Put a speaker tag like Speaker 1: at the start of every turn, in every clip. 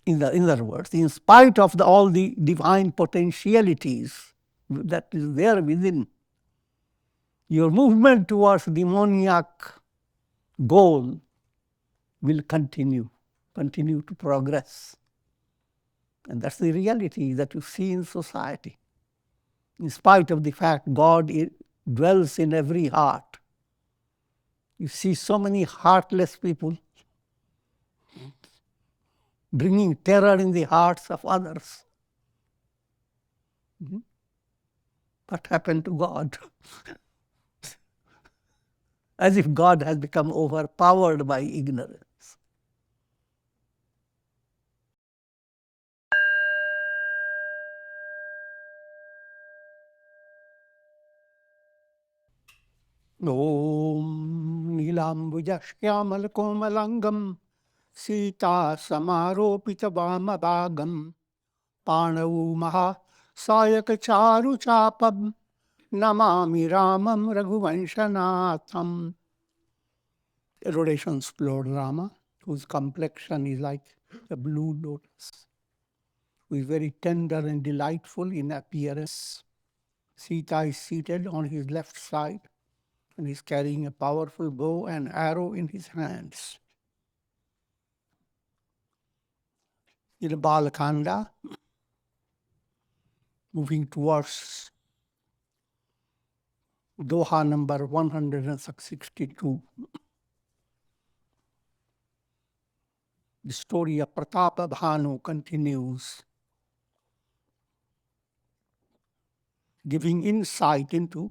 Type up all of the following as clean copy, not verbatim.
Speaker 1: In other words, in spite of all the divine potentialities that is there within, your movement towards demoniac goal will continue to progress. And that's the reality that you see in society. In spite of the fact God dwells in every heart, you see so many heartless people bringing terror in the hearts of others. What happened to God? As if God has become overpowered by ignorance. Om Nilambujaśyamalkomalangam Sita Samaropita Vamabhagam Panavu Maha Sayakacharu Chapam Namami Ramam Raghuvanshanatham. Rhodesia explored Rama, whose complexion is like a blue lotus, who is very tender and delightful in appearance. Sita is seated on his left side, and he's carrying a powerful bow and arrow in his hands. In Bālakāṇḍa, moving towards Dohā number 162, the story of Pratāpabhānu continues, giving insight into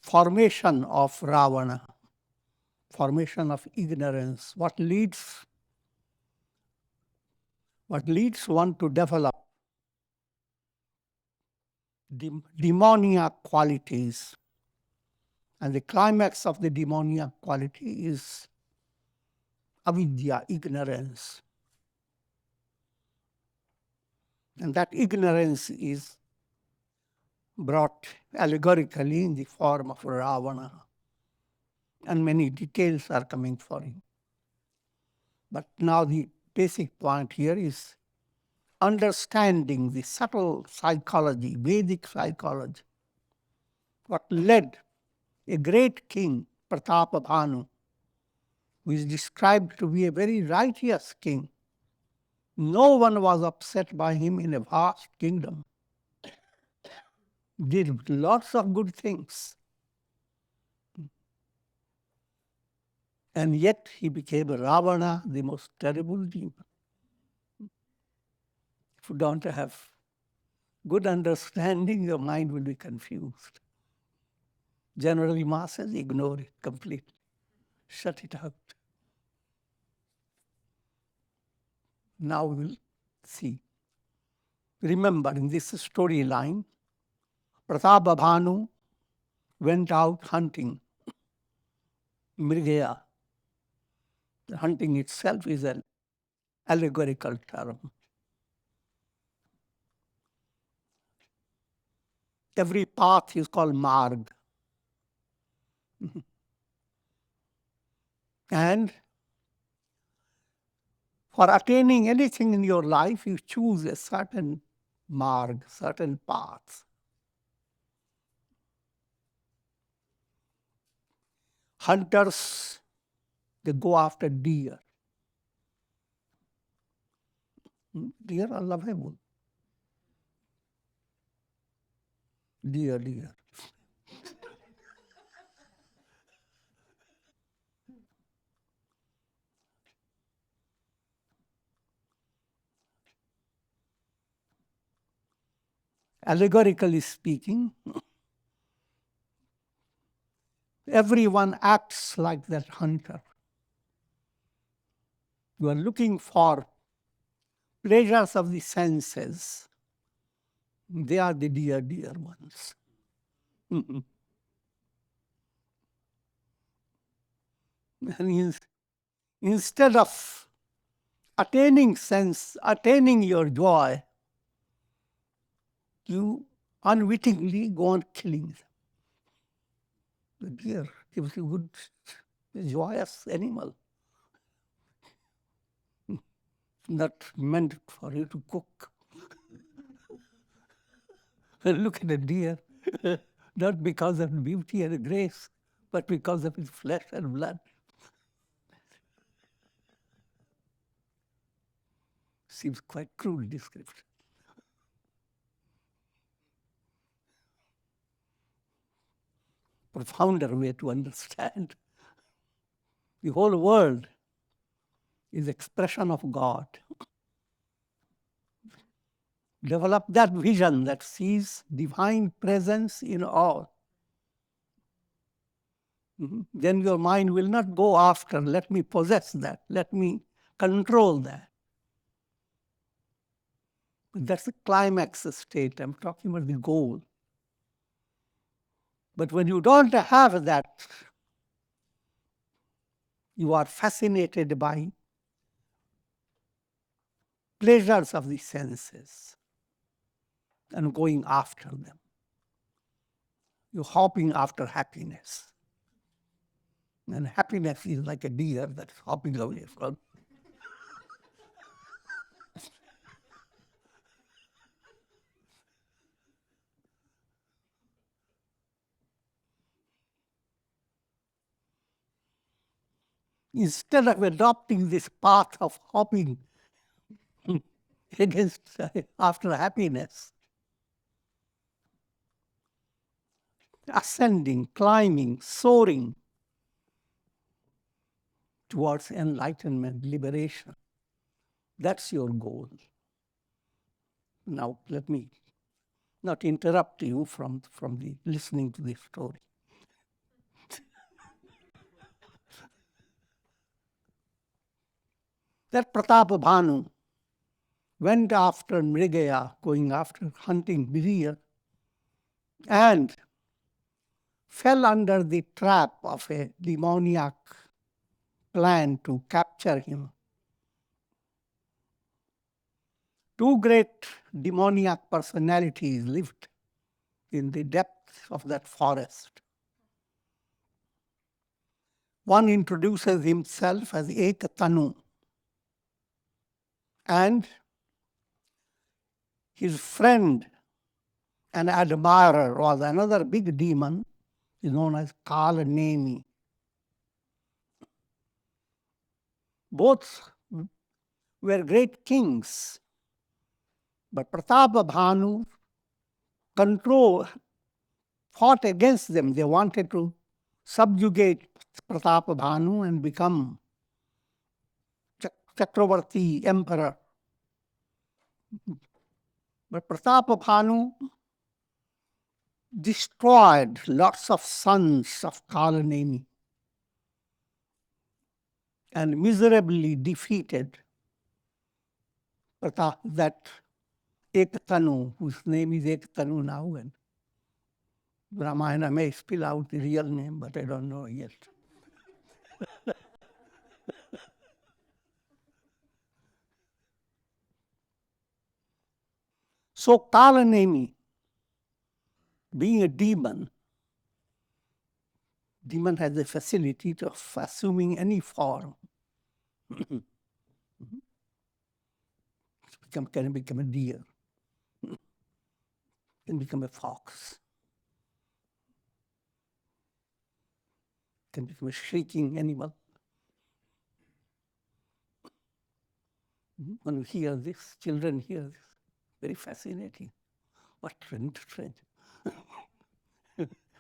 Speaker 1: formation of Rāvaṇa, formation of ignorance, what leads one to develop demoniac qualities. And the climax of the demoniac quality is avidya, ignorance. And that ignorance is brought allegorically in the form of Rāvaṇa. And many details are coming for him. But now the basic point here is understanding the subtle psychology, Vedic psychology. What led a great king, Pratāpabhānu, who is described to be a very righteous king. No one was upset by him in a vast kingdom. Did lots of good things. And yet he became Rāvaṇa, the most terrible demon. If you don't have good understanding, your mind will be confused. Generally, masses ignore it completely, shut it out. Now we will see. Remember, in this storyline, Pratāpabhānu went out hunting. Mṛgayā. The hunting itself is an allegorical term. Every path is called Mṛg. And for attaining anything in your life, you choose a certain Mṛg, certain path. Hunters, they go after deer. Deer are lovable. Deer. Allegorically speaking, everyone acts like that hunter. You are looking for pleasures of the senses. They are the dear ones. And instead of attaining your joy, you unwittingly go on killing them. The deer is a good, joyous animal. not meant for you to cook. Look at a deer, not because of beauty and grace, but because of its flesh and blood. Seems quite cruel description. Profounder way to understand. The whole world is expression of God. Develop that vision that sees divine presence in all. Then your mind will not go after, let me possess that, let me control that. But that's the climax state. I'm talking about the goal. But when you don't have that, you are fascinated by pleasures of the senses and going after them. You're hopping after happiness. And happiness is like a deer that's hopping away from. Instead of adopting this path of hopping against after happiness, ascending, climbing, soaring towards enlightenment, liberation. That's your goal. Now, let me not interrupt you from the listening to this story. That Pratāpabhānu went after Mṛgayā, going after hunting deer, and fell under the trap of a demoniac plan to capture him. Two great demoniac personalities lived in the depths of that forest. One introduces himself as Ekatanu, and his friend and admirer was another big demon, is known as Kālanemi. Both were great kings, but Pratāpabhānu fought against them. They wanted to subjugate Pratāpabhānu and become Chakravarti emperor. But Pratāpabhānu destroyed lots of sons of Kālanemi and miserably defeated that Ekatanu, whose name is Ekatanu now, and Rāmāyaṇa may spill out the real name, but I don't know yet. So Kālanemi, being a demon has the facility of assuming any form. Can become a deer, can become a fox, can become a shrieking animal. When we hear this, children hear this, very fascinating. What strange.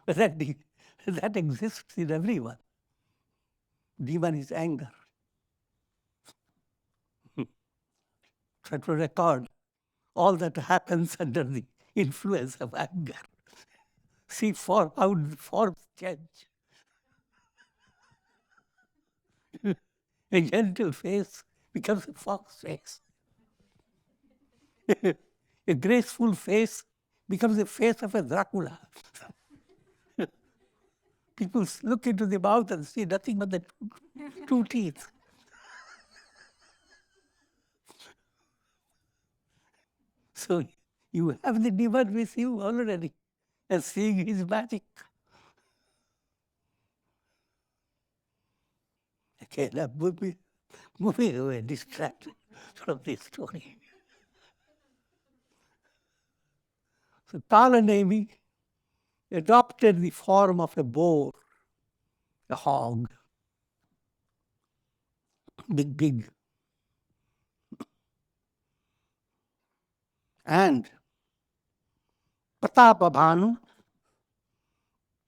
Speaker 1: But that exists in everyone. Demon is anger. Try to record all that happens under the influence of anger. See how the forms change. A gentle face becomes a fox face. A graceful face becomes the face of a Dracula. People look into the mouth and see nothing but the two teeth. So you have the demon with you already and seeing his magic. Okay, now moving away, distracted. from this story. So Kālanemi adopted the form of a boar, a hog, big. And Pratāpabhānu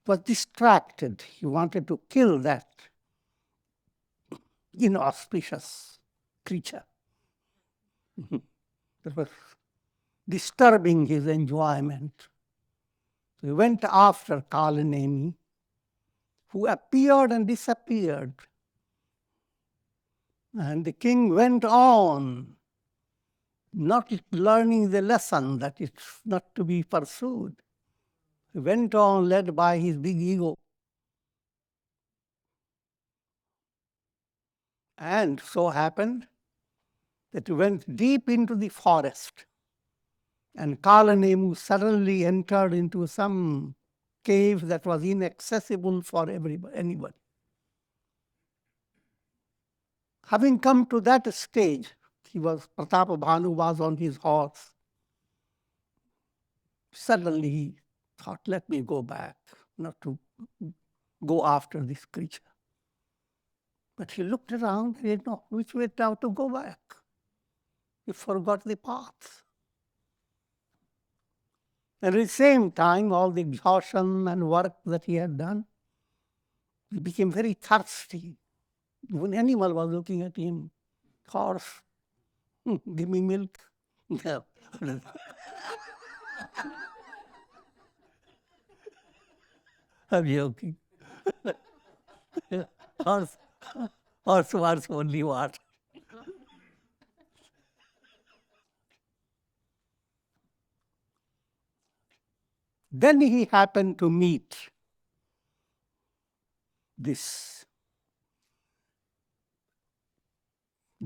Speaker 1: was distracted. He wanted to kill that inauspicious creature that was disturbing his enjoyment. So he went after Kālanemi, who appeared and disappeared. And the king went on, not learning the lesson that it's not to be pursued. He went on led by his big ego. And so happened that he went deep into the forest, and Kālanemi suddenly entered into some cave that was inaccessible for anybody. Having come to that stage, Pratāpabhānu was on his horse. Suddenly he thought, let me go back, not to go after this creature. But he looked around, he didn't know which way now to go back. He forgot the path. And at the same time, all the exhaustion and work that he had done, he became very thirsty. One animal was looking at him. Horse, give me milk. No. I'm joking. Horse wants only water. Then he happened to meet this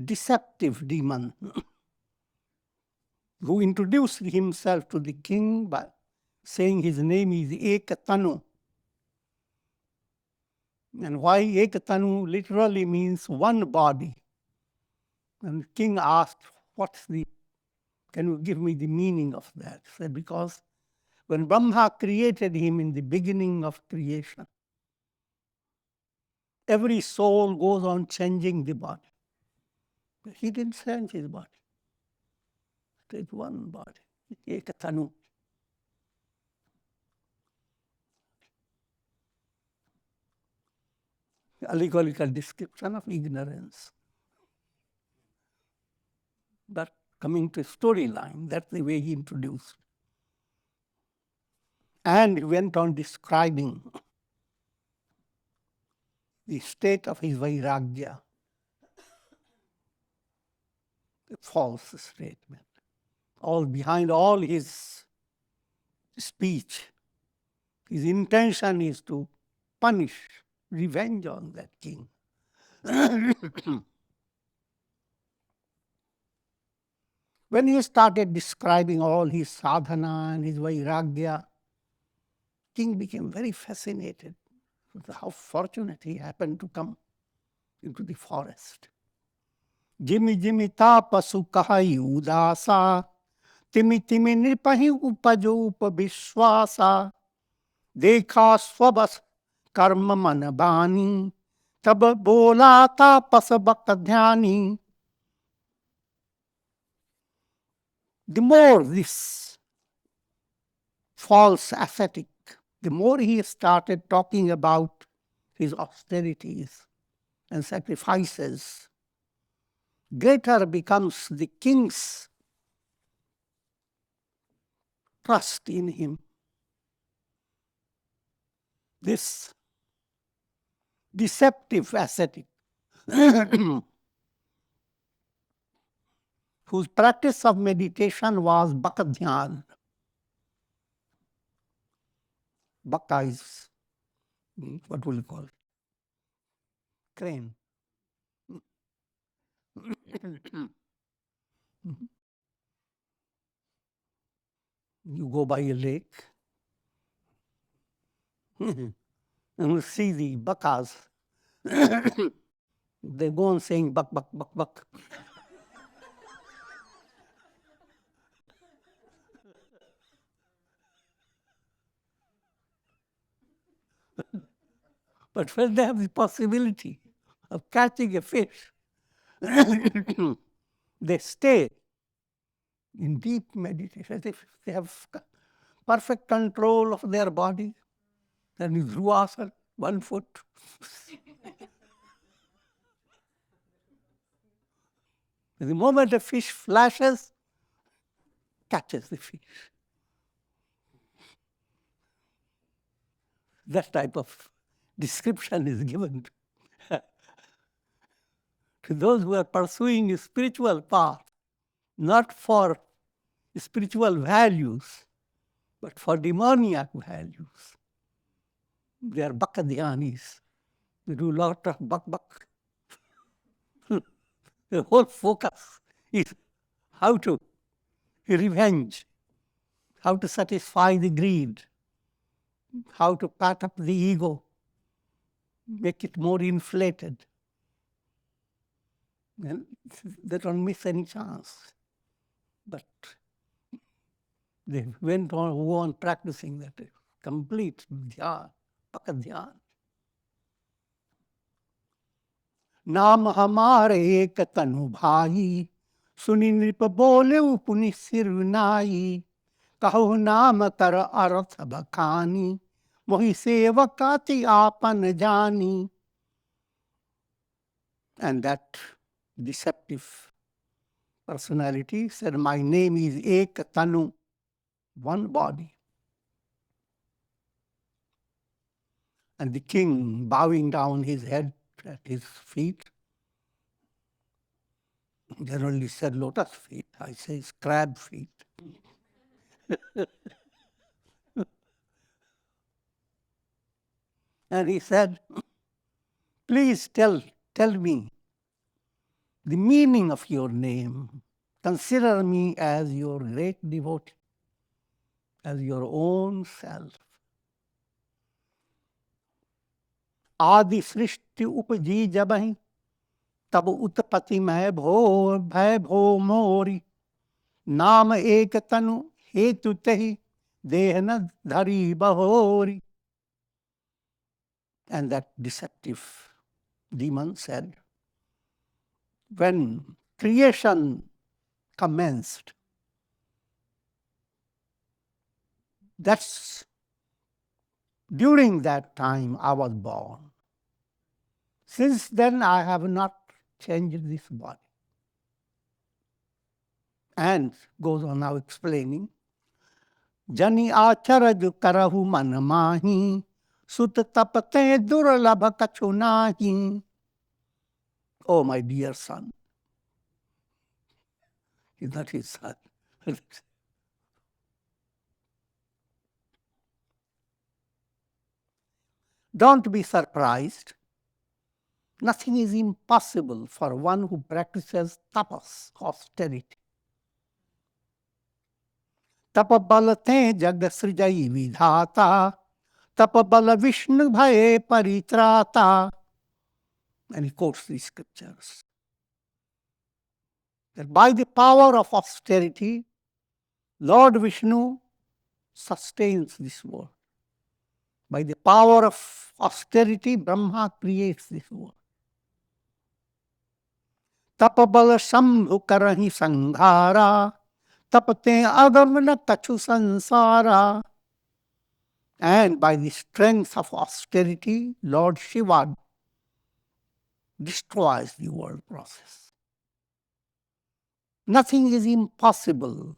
Speaker 1: deceptive demon who introduced himself to the king by saying his name is Ekatanu. And why Ekatanu literally means one body. And the king asked, can you give me the meaning of that? He said, because when Brahma created him in the beginning of creation, every soul goes on changing the body. But he didn't change his body. It is one body, Ekatanu. Allegorical description of ignorance. But coming to storyline, that's the way he introduced. And he went on describing the state of his vairagya, a false statement. Behind all his speech, his intention is to punish, revenge on that king. When he started describing all his sadhana and his vairagya, king became very fascinated with how fortunate he happened to come into the forest. Jimi jimi tapasu kahai udasa, timi timi nripahi upajo upavishwasa, dekha swabas karma manabani, tab bola tapasa bakadhyani. The more this false ascetic, the more he started talking about his austerities and sacrifices, greater becomes the king's trust in him. This deceptive ascetic, whose practice of meditation was bakadhyan. Baka is, what will you call it? Crane. You go by a lake and you see the bakas. They go on saying buck, buck, buck, buck. But when they have the possibility of catching a fish, they stay in deep meditation. As if they have perfect control of their body. Then is Dhruva, 1 foot. The moment a fish flashes, catches the fish. That type of description is given to those who are pursuing a spiritual path, not for spiritual values, but for demoniac values. They are bakadhyanis. They do a lot of bak. The whole focus is how to revenge, how to satisfy the greed, how to pat up the ego, make it more inflated. And they don't miss any chance. But they went on practicing that complete dhyan, pakadhyan. नाम हमारे एकतनु भाई, सुनि नृप बोले पुनि सिर नाई, कहो नाम कर अर्थ बखानी, मोहि सेवकाति आपन जानी. And that deceptive personality said, my name is Ekatanu, one body. And the king, bowing down his head at his feet, generally said lotus feet, I say crab feet. And he said, please tell me the meaning of your name. Consider me as your great devotee, as your own self. आदि सृष्टि उपजी जबहि, तब उत्पत्ति मैं भय भो मोरी, नाम एक तनु हेतु तहि, देह न धरी बहोरी. And that deceptive demon said, when creation commenced, during that time I was born. Since then I have not changed this body. And goes on now explaining, Jani acharaj karahu man mahi, sut tapate durlabha kachu nahi. Oh, my dear son. He's not his son. Don't be surprised. Nothing is impossible for one who practices tapas, austerity. Tapabalate jagasrijayi vidhata, tapabala vishnu bhaye paritrata. And he quotes these scriptures. That by the power of austerity, Lord Vishnu sustains this world. By the power of austerity, Brahma creates this world. Tapabala shambhu karahi sanghara, tapate agamana kachu sansara. And by the strength of austerity, Lord Shiva destroys the world process. Nothing is impossible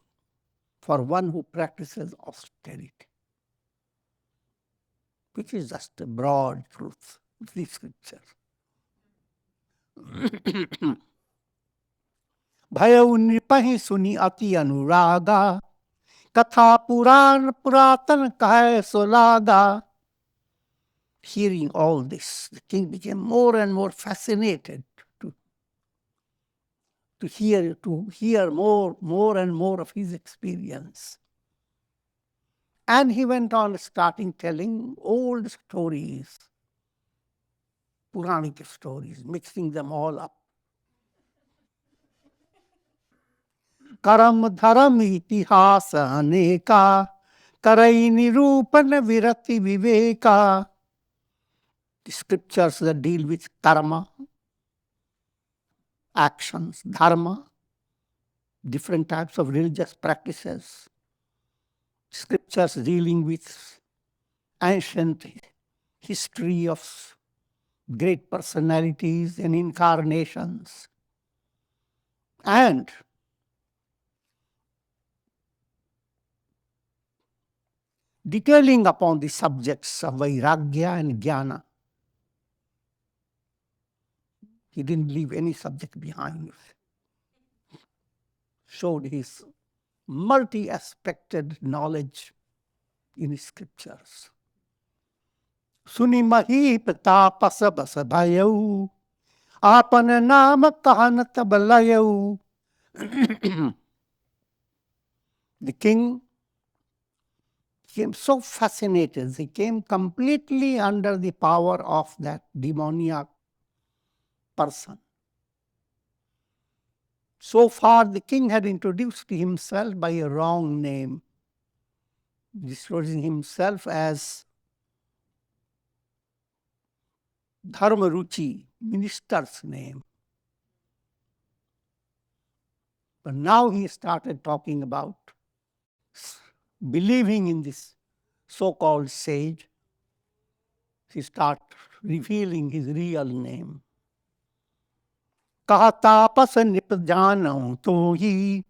Speaker 1: for one who practices austerity, which is just a broad truth of the scripture. Bhaya unipahi suni ati anuraga, katha puran puratan kahe solaga. Hearing all this, the king became more and more fascinated to hear more and more of his experience. And he went on starting telling old stories, Puranic stories, mixing them all up. Karam dharam itihasa aneka, karai nirupan virati viveka. the scriptures that deal with karma, actions, dharma, different types of religious practices, scriptures dealing with ancient history of great personalities and incarnations, and detailing upon the subjects of Vairagya and Jnana. He didn't leave any subject behind. Showed his multi-aspected knowledge in his scriptures. Suni mahi Pratāpasa basabhayau, apana nama kahana tabalayau. The king became so fascinated, he came completely under the power of that demoniac person. So far, the king had introduced himself by a wrong name, disclosing himself as Dharmaruchi, minister's name. But now he started talking about believing in this so-called sage. He started revealing his real name. Kātāpasa nipajānaṁ tohi,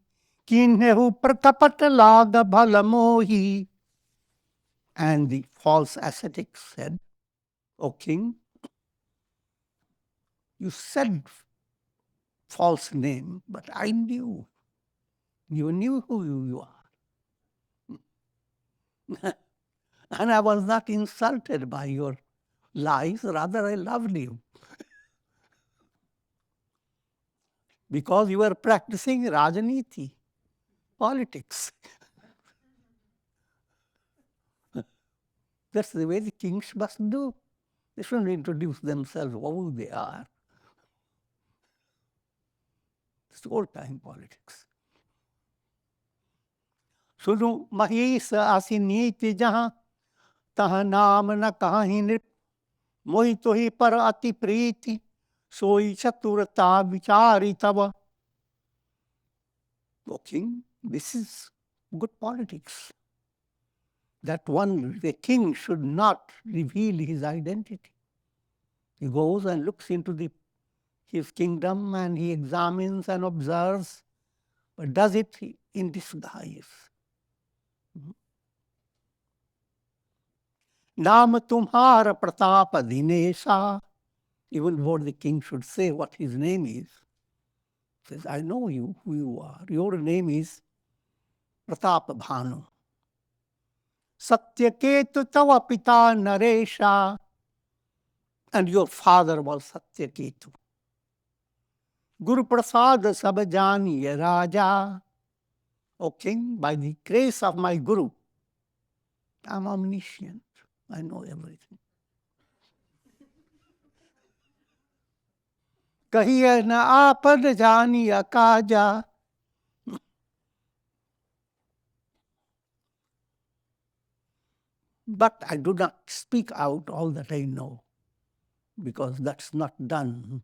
Speaker 1: kinhehu pratapat laga bhalamohi. And the false ascetic said, O king, you said false name, but I knew. You knew who you are. And I was not insulted by your lies, rather I loved you. Because you were practicing Rajaniti, politics. That's the way the kings must do. They shouldn't introduce themselves, who they are. It's old-time politics. Sunu mahisa asiniti jaha, taha naam na kahi nip, mohi tohi par ati priti, soi chaturata vichari tava. O king, this is good politics. That the king should not reveal his identity. He goes and looks into his kingdom and he examines and observes, but does it in disguise. Naam tumhara pratapa dinesha. Even before the king should say what his name is, he says, I know you, who you are. Your name is Pratāpabhānu. Satyaketu tava pita naresha. And your father was Satyaketu. Guru Prasada Sabajaniya Raja. O king, by the grace of my Guru, I am omniscient. I know everything. Kahiya na apad janiya kaja. But I do not speak out all that I know, because that's not done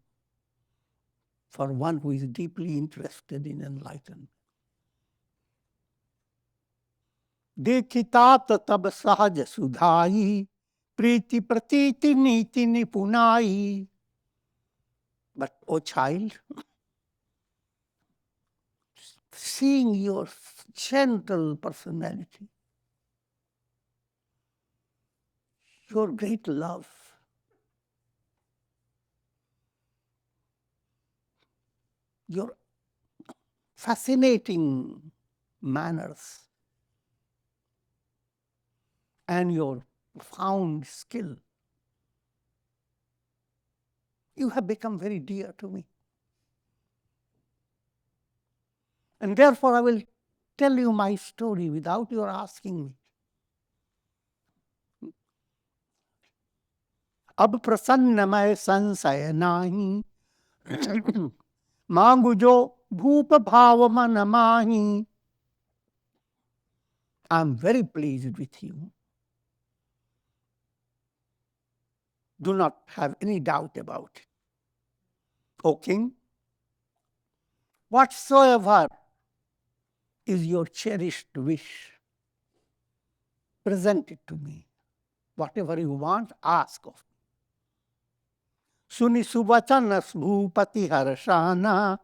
Speaker 1: for one who is deeply interested in enlightenment. Dekhitat tab sahaja sudhai, priti pratiti niti nipunai. But, O child, seeing your gentle personality, your great love, your fascinating manners, and your profound skill, you have become very dear to me. And therefore I will tell you my story without your asking me. Ab prasanna mai sansaya nahi, mangu jo bhupa bhava mana mahi. I am very pleased with you. Do not have any doubt about it. O king, whatsoever is your cherished wish, present it to me. Whatever you want, ask of me. Suni suvachanas bhupati harashana,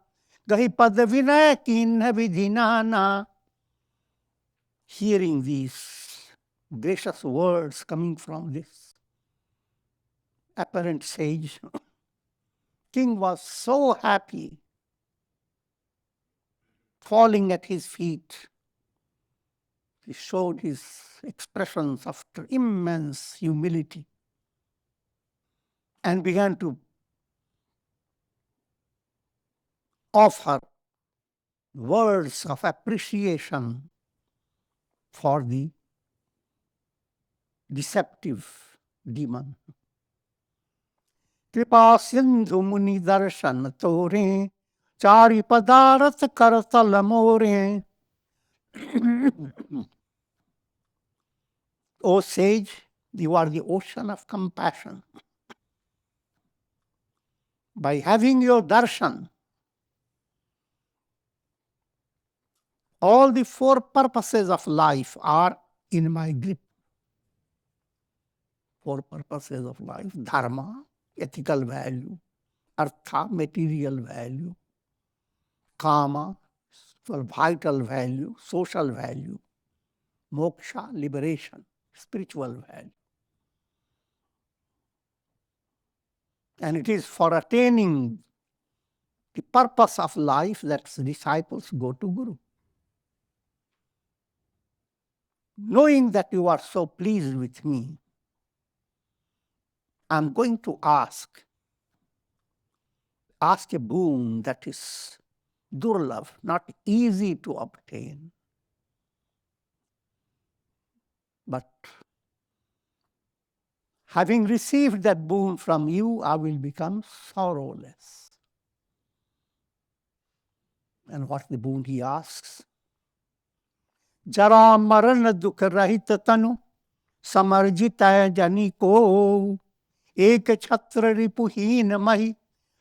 Speaker 1: gahi pada vinaya kinha vidhinana. Hearing these gracious words coming from this apparent sage, king was so happy, falling at his feet. He showed his expressions of immense humility and began to offer words of appreciation for the deceptive demon. Kripa sindhu muni darshan tore, chari padarat karatala more. O sage, you are the ocean of compassion. By having your darshan, all the four purposes of life are in my grip. Four purposes of life: dharma, ethical value; artha, material value; kama, vital value, social value; moksha, liberation, spiritual value. And it is for attaining the purpose of life that disciples go to Guru. Knowing that you are so pleased with me, I am going to ask a boon that is durlabh, not easy to obtain. But having received that boon from you, I will become sorrowless. And what the boon he asks? Jara marana dukha rahita tanu, samarjita janiko, ekachhatra ripuhina mahi,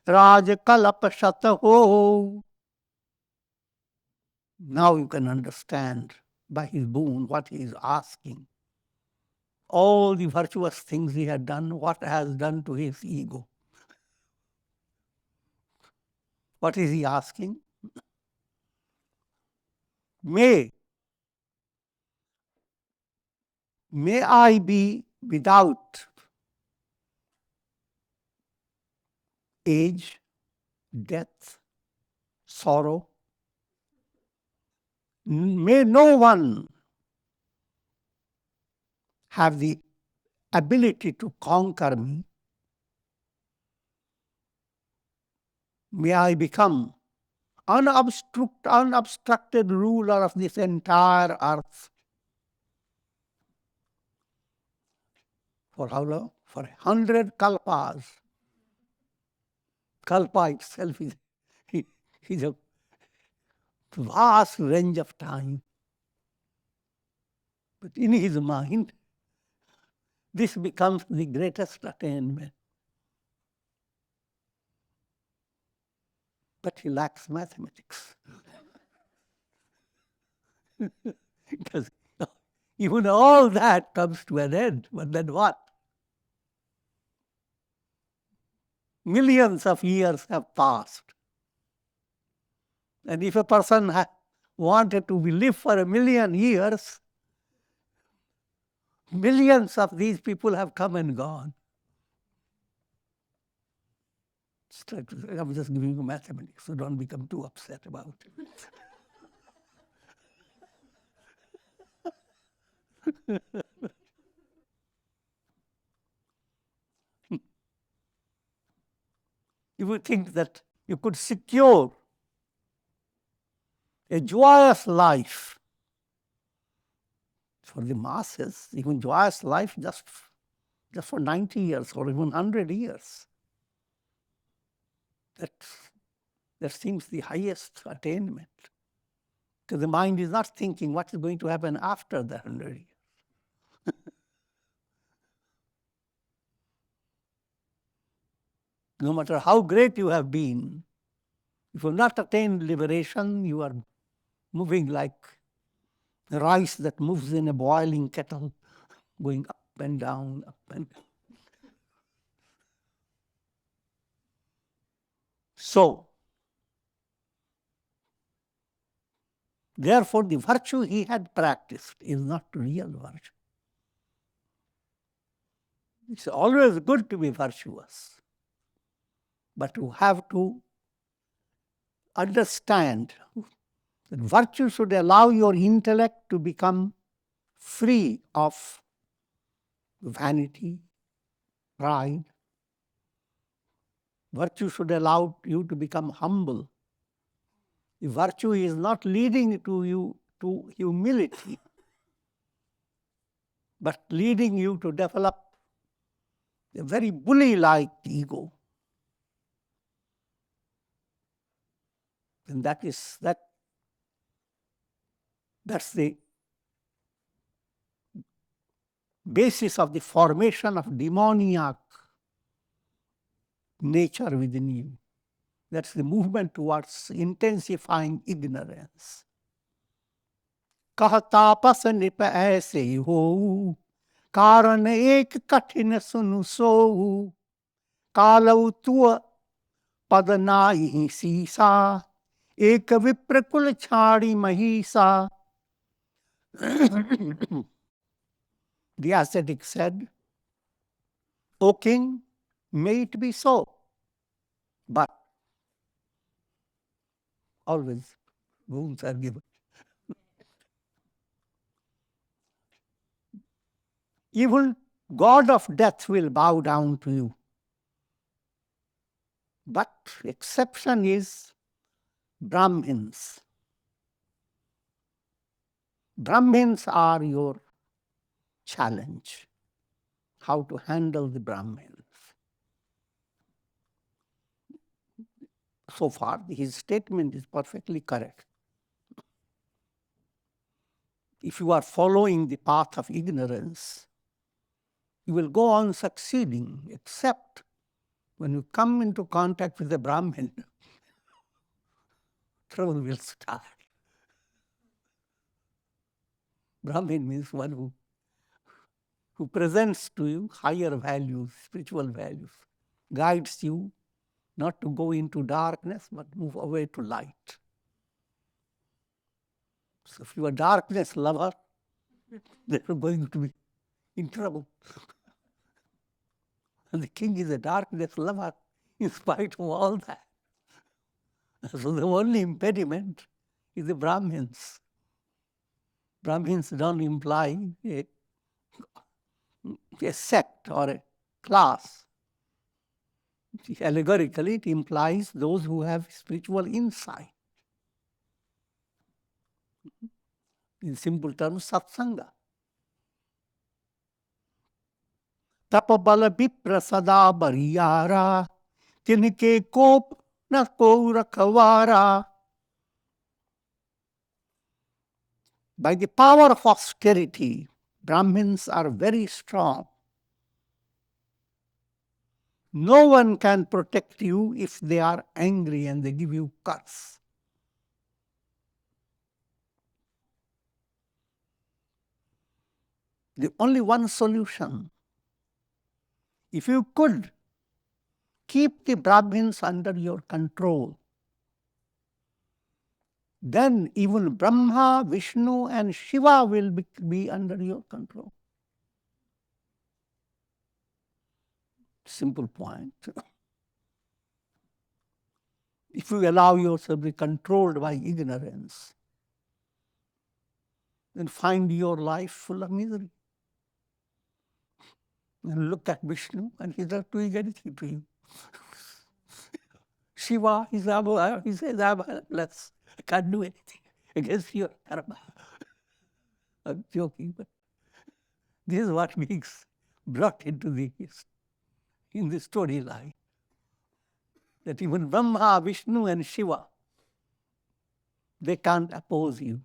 Speaker 1: rajakalapa shataho. Now you can understand by his boon what he is asking. All the virtuous things he had done, what has done to his ego. What is he asking? May I be without age, death, sorrow. May no one have the ability to conquer me. May I become unobstructed ruler of this entire earth. For how long? For 100 kalpas. Kalpa itself is a vast range of time. But in his mind, this becomes the greatest attainment. But he lacks mathematics. Because even all that comes to an end. But then what? Millions of years have passed. And if a person wanted to live for 1,000,000 years, millions of these people have come and gone. I'm just giving you mathematics, so don't become too upset about it. You would think that you could secure a joyous life for the masses, even joyous life just for 90 years or even 100 years. That seems the highest attainment. Because the mind is not thinking what is going to happen after the 100 years. No matter how great you have been, if you have not attained liberation, you are moving like rice that moves in a boiling kettle, going up and down, up and down. So, therefore, the virtue he had practiced is not real virtue. It's always good to be virtuous, but you have to understand that virtue should allow your intellect to become free of vanity, pride. Virtue should allow you to become humble. If virtue is not leading to you to humility, but leading you to develop a very bully-like ego, then that's the basis of the formation of demoniac nature within you. That's the movement towards intensifying ignorance. कह तापस निप ऐसे हो, कारण एक कठिन सुनु सोऊ, कालऊ तुअ पद नाहि सीसा, एक विप्र कुल छाड़ी महिसा. The ascetic said, O king, may it be so, but always wounds are given. Even God of death will bow down to you. But exception is Brahmins. Brahmins are your challenge. How to handle the Brahmins. So far, his statement is perfectly correct. If you are following the path of ignorance, you will go on succeeding, except when you come into contact with a Brahmin, trouble will start. Brahmin means one who presents to you higher values, spiritual values, guides you not to go into darkness, but move away to light. So if you are a darkness lover, then you're going to be in trouble. And the king is a darkness lover in spite of all that. So the only impediment is the Brahmins. Brahmins don't imply a sect or a class. Allegorically, it implies those who have spiritual insight. In simple terms, satsanga. Tapabala bipra sada bariyara, tinke kop na koura kawara. By the power of austerity, Brahmins are very strong. No one can protect you if they are angry and they give you curse. The only one solution, if you could keep the Brahmins under your control, then even Brahma, Vishnu and Shiva will be under your control. Simple point. If you allow yourself to be controlled by ignorance, then find your life full of misery. And look at Vishnu and he's not doing anything to you. Shiva, he says, I'm helpless. I can't do anything against your karma. I'm joking, but this is what beings brought into the storyline. That even Brahma, Vishnu and Shiva, they can't oppose you.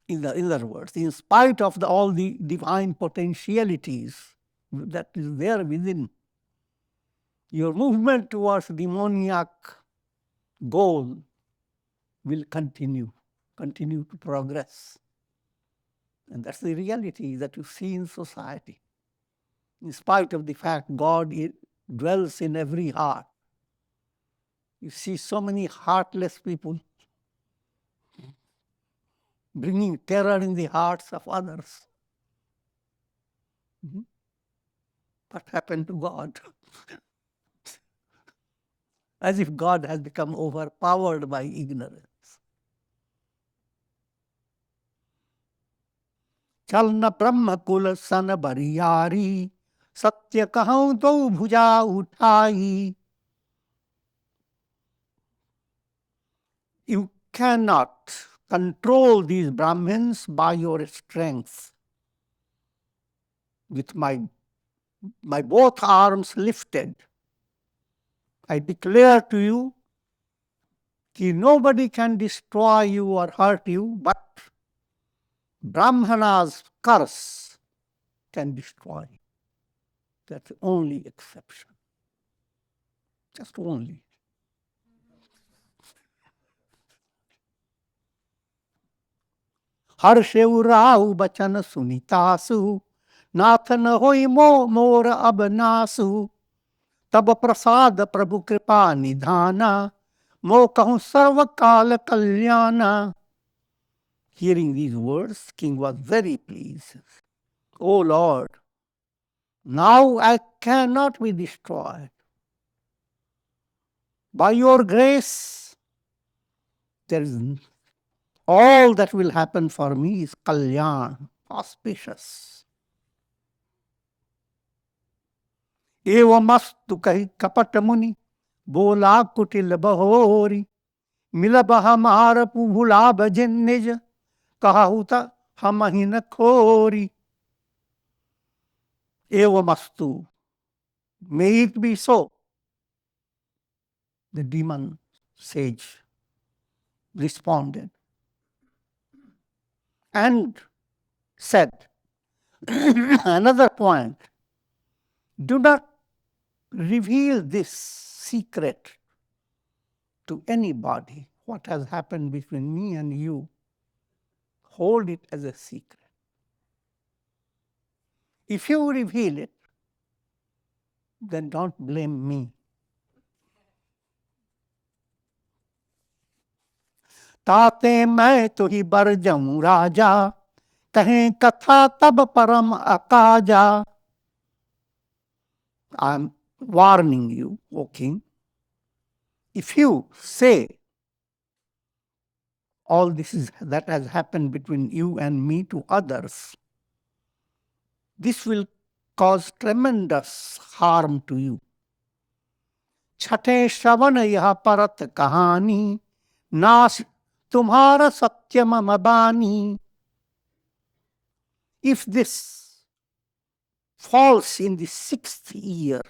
Speaker 1: In other words, in spite of all the divine potentialities that is there within. Your movement towards demoniac goal will continue to progress. And that's the reality that you see in society. In spite of the fact God dwells in every heart, you see so many heartless people bringing terror in the hearts of others. What happened to God? As if God has become overpowered by ignorance. Chalna Brahma Kula Sana Bariyari, Satya Kahau Do Bhuja Uthai. You cannot control these Brahmins by your strength. With my both arms lifted, I declare to you that nobody can destroy you or hurt you, but Brahmana's curse can destroy you. That's the only exception. Just only. Harshev Rau Bachana Sunitasu, Nathana Hoi Mora Abanasu, Taba Prasada Prabhu Kripa Nidhana, Mo Kahun Sarva Kala Kalyana. Hearing these words, king was very pleased. O Lord, now I cannot be destroyed. By your grace, there is all that will happen for me is kalyan, auspicious. Evamastu kahi kapatamuni, bola kutil bahori, milabaha marapu bhulaba jinnij, kahuta hamahina khori. Evamastu, may it be so. The demon sage responded and said, another point, do not reveal this secret to anybody. What has happened between me and you, hold it as a secret. If you reveal it, then don't blame me. ताते मैं तो ही बर जाऊं राजा, कहें कथा तब परम अकाजा. I'm warning you, O king. If you say all this that has happened between you and me to others, this will cause tremendous harm to you. Chhate shravan yah parat kahani, nas tumhara satyam mabani. If this falls in the 6th year,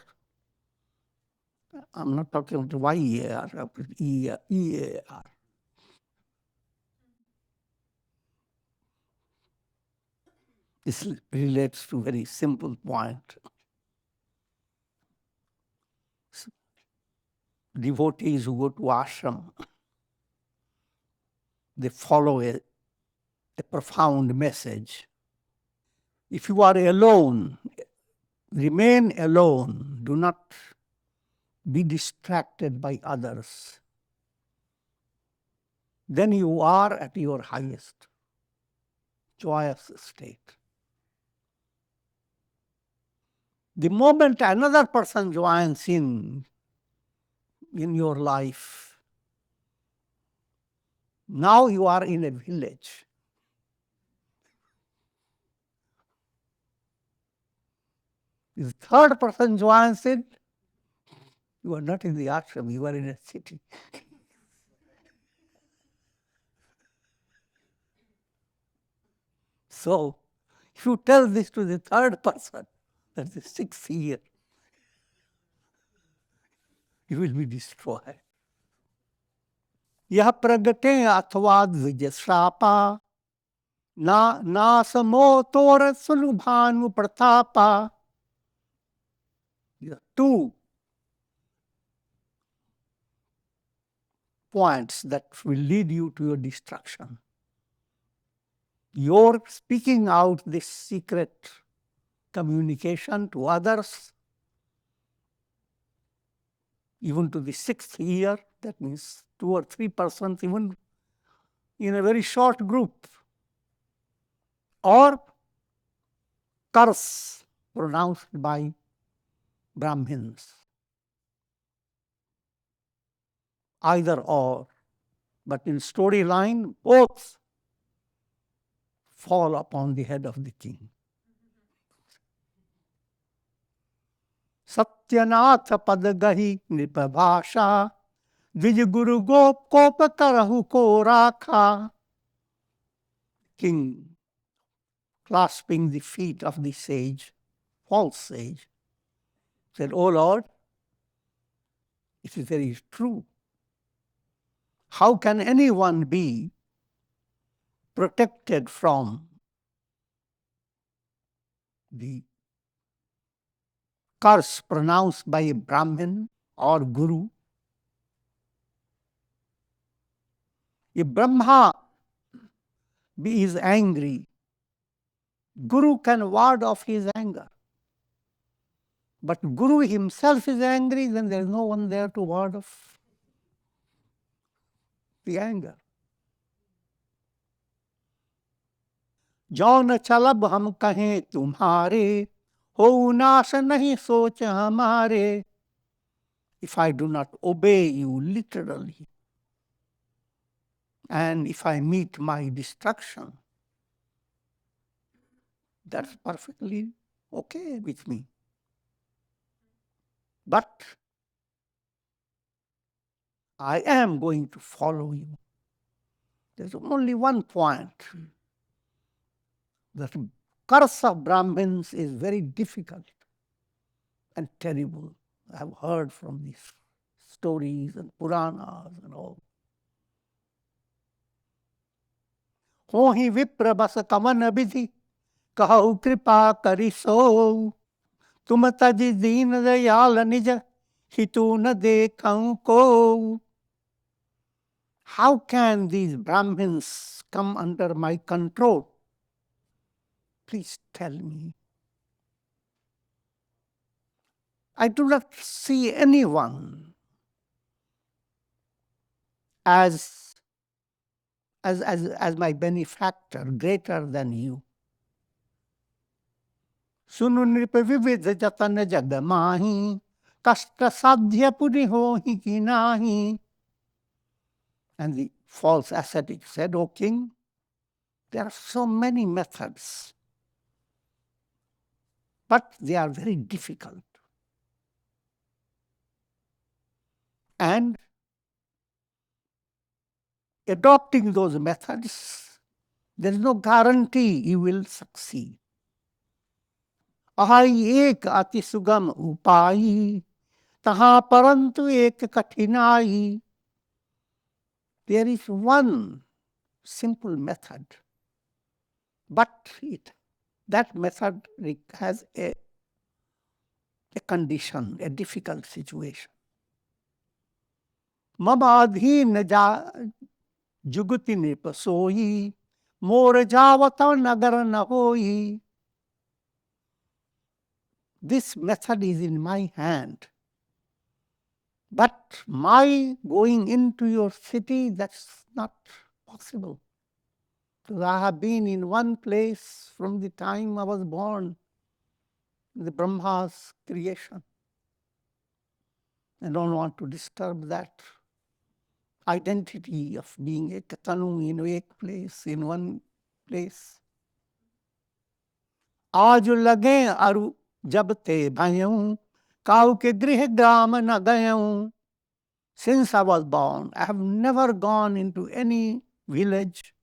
Speaker 1: I'm not talking about Y-year, E-year. This relates to a very simple point. Devotees who go to ashram, they follow a profound message. If you are alone, remain alone. Do not be distracted by others. Then you are at your highest joyous state. The moment another person joins in your life, now you are in a village. If the third person joins in, you are not in the ashram, you are in a city. So, if you tell this to the third person, that's the 6th year, you will be destroyed. Yah pragate athva dvijasrapa, na samotora sulubhanu pratapa. There are two points that will lead you to your destruction. Your speaking out this secret communication to others, even to the sixth year, that means 2 or 3 persons, even in a very short group, or curse pronounced by Brahmins. Either or, but in storyline, both fall upon the head of the king. Satyanath padagahi nipabhasha Dvij guru gop kopatarahu ko rakha. King, clasping the feet of the sage, false sage, said, "O Lord, it is very true. How can anyone be protected from the curse pronounced by a Brahmin or Guru? If Brahma is angry, Guru can ward off his anger. But Guru himself is angry, then there is no one there to ward off the anger. जौन चलब हम कहें तुम्हारे, हो नाश नहीं सोच हमारे. If I do not obey you literally, and if I meet my destruction, that's perfectly okay with me. But I am going to follow you. There's only one point. The curse of Brahmins is very difficult and terrible. I have heard from these stories and Puranas and all. हो ही विप्र बस कवन विधि कहु कृपा करि सो तुम तज दीन दयाल निज हितु न देखऊं को. How can these Brahmins come under my control? Please tell me. I do not see anyone as my benefactor greater than you. Sunu nrip vivid jatan jag mahi, kashta sadhya puri hohi ki nahi. And the false ascetic said, "O king, there are so many methods, but they are very difficult. And adopting those methods, there is no guarantee you will succeed. Ahai ek ati sugam upai, taha parantu ek katinai." There is one simple method, but that method has a condition, a difficult situation. Mamadhin ja juguti nipasoi, mor javata nagar na hoi. This method is in my hand. But my going into your city, that's not possible. Because I have been in one place from the time I was born, the Brahma's creation. I don't want to disturb that identity of being Ekatanu in a place, in one place. आज लगे अरु जब ते भयऊं, काऊ के गृह ग्राम न गयऊं. Since I was born, I have never gone into any village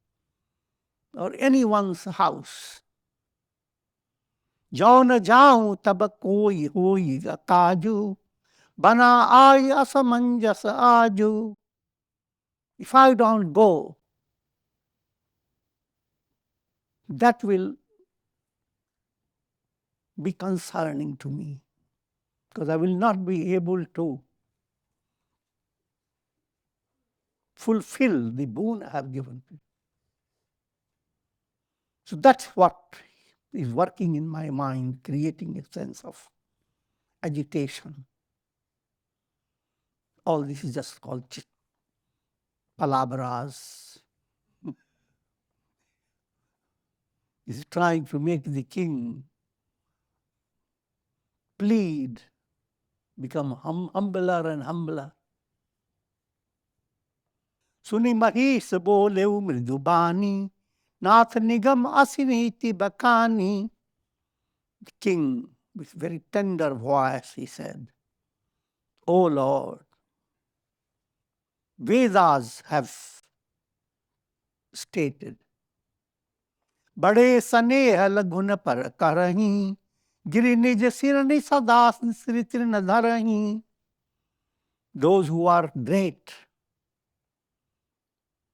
Speaker 1: or anyone's house. जौ न जाऊं तब कोई होई काजू, बना आय असमंजस आजू. If I don't go, that will be concerning to me. because I will not be able to fulfill the boon I have given to you. So that's what is working in my mind, creating a sense of agitation. All this is just called palabras. He's trying to make the king plead, become humbler and humbler. Suni Mahis boleu mridubani, nath nigam asiniti bakani. The king, with very tender voice, he said, O Lord, Vedas have stated, Bade saneha laguna par karahi, giri nij sirani sadas sritrina dharahi. Those who are great,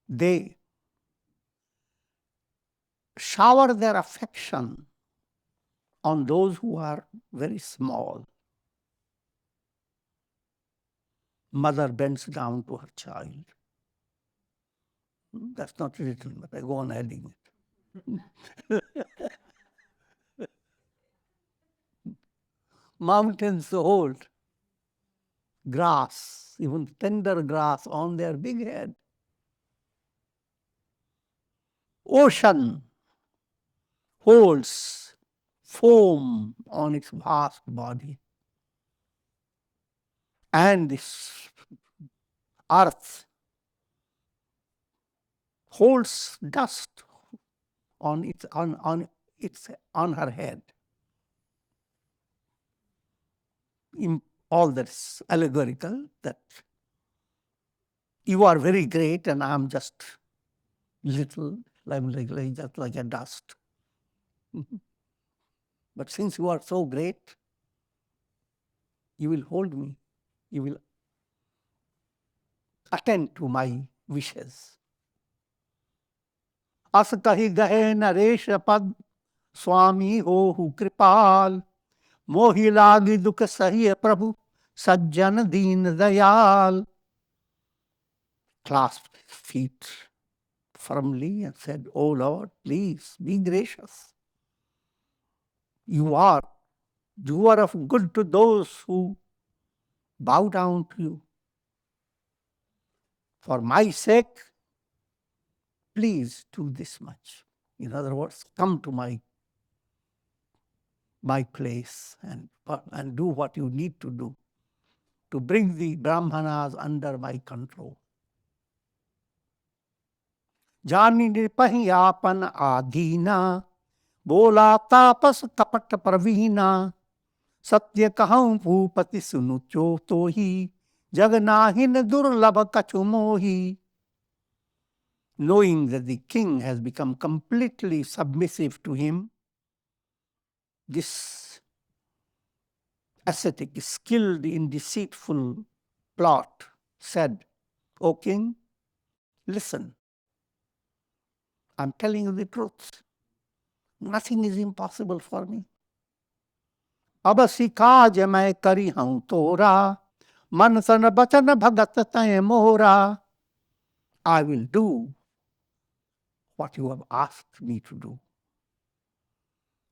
Speaker 1: they shower their affection on those who are very small. Mother bends down to her child. That's not written, but I go on adding it. Mountains hold grass, even tender grass on their big head. Ocean holds foam on its vast body. And this earth holds dust on her head. All that's allegorical, that you are very great and I'm just little, just like a dust. But since you are so great, you will hold me, you will attend to my wishes. As kahi gahe naresh pad, Swami ho kripal, mohi lagi dukh sahi prabhu, sajjan deen dayal. Clasped his feet firmly and said, O Lord, please be gracious. You are doer of good to those who bow down to you. For my sake, please do this much. In other words, come to my place and do what you need to do to bring the Brahmanas under my control. Jani nirpahi apan adhina, bola tapas kapat pravina, satya kaham bhupati sunucho tohi, jagnahin durlabha kachumohi. Knowing that the king has become completely submissive to him, this ascetic, skilled in deceitful plot, said, O king, listen, I'm telling you the truth. Nothing is impossible for me. Abasi kaaj main kari hun tora, man san bachan bhagat tae mohra. I will do what you have asked me to do,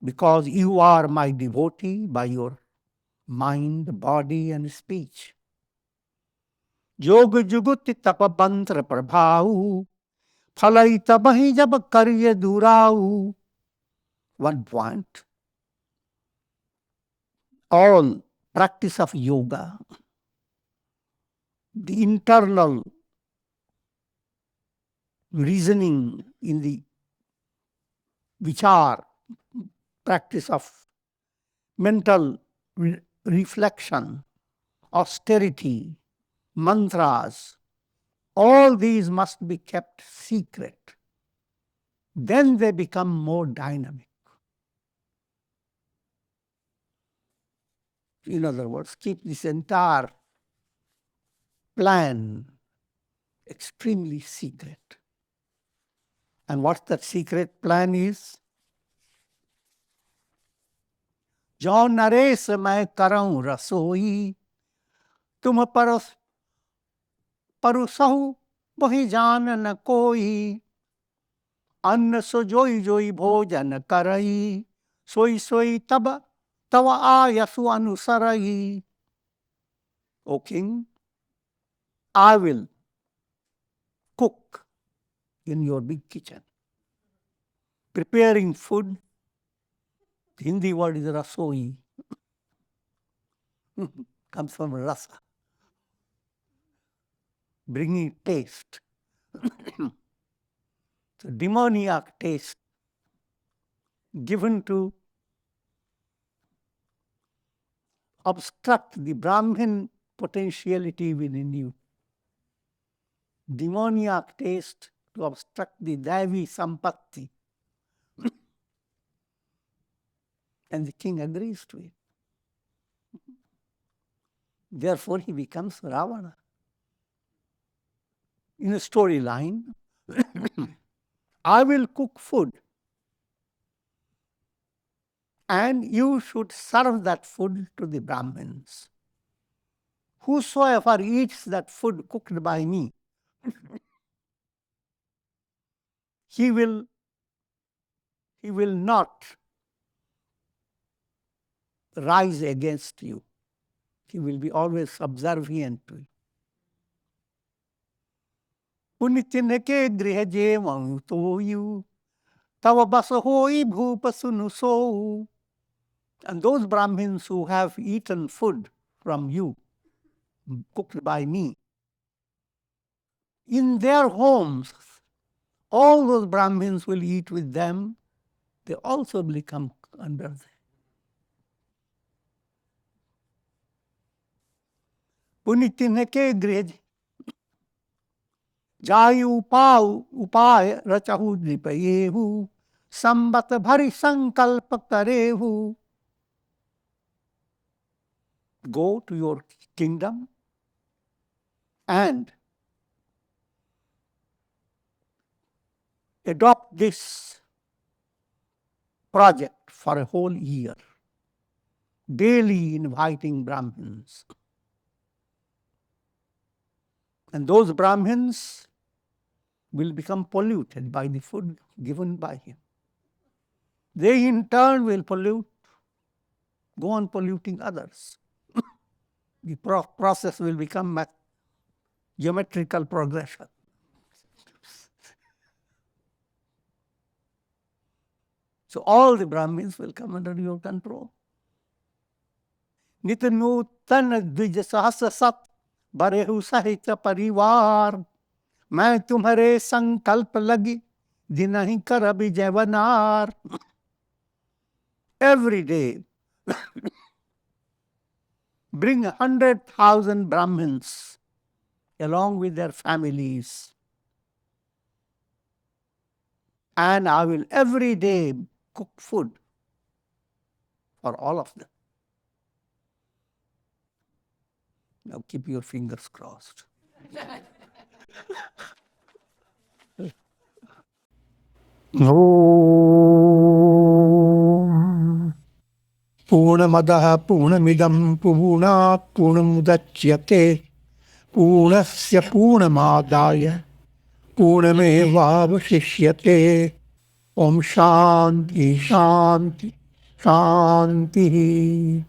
Speaker 1: because you are my devotee by your mind, body, and speech. Yog juguti tapabantra prabhau, phalaita bahi jab karye durau. One point, all practice of yoga, the internal reasoning in the vichar, practice of mental reflection, austerity, mantras, all these must be kept secret. Then they become more dynamic. In other words, keep this entire plan extremely secret. And what that secret plan is? जो नरेश मैं करऊं रसोई, तुम परुसहु वही जान न कोई। अन्न सो जोई जोई भोजन करई, सोई सोई तब तव आयसु अनुसरई। O king, I will cook in your big kitchen, preparing food. The Hindi word is rasoi, comes from rasa, bringing taste. So demoniac taste given to obstruct the Brahmin potentiality within you. Demoniac taste to obstruct the Daivi Sampatti. And the king agrees to it. Therefore, he becomes Ravana. In a storyline, I will cook food, and you should serve that food to the Brahmins. Whosoever eats that food cooked by me, he will not rise against you. He will be always subservient to you. Punitin ke griha jevang toyu, tava basa hoi bhupa sunu so. And those Brahmins who have eaten food from you, cooked by me, in their homes, all those Brahmins will eat with them. They also will come under them. Punitin ke griha Jayu upay rachahu dripayehu, sambat bhari sankalpa karehu. Go to your kingdom and adopt this project for a whole year, daily inviting Brahmins. And those Brahmins will become polluted by the food given by him. They in turn will go on polluting others. The process will become geometrical progression. So all the Brahmins will come under your control. Nitanutan dvij sat barehu sahita parivar, मैं तुम्हारे संकल्प लगी दिनहि कर विजयवनार. Every day, bring 100,000 Brahmins along with their families, and I will every day cook food for all of them. Now keep your fingers crossed. Om Purnamadaha Purnamidam Purnat Purnamudachyate Purnasya Purnamadaya Purnamevavashishyate. Om Shanti Shanti Shanti.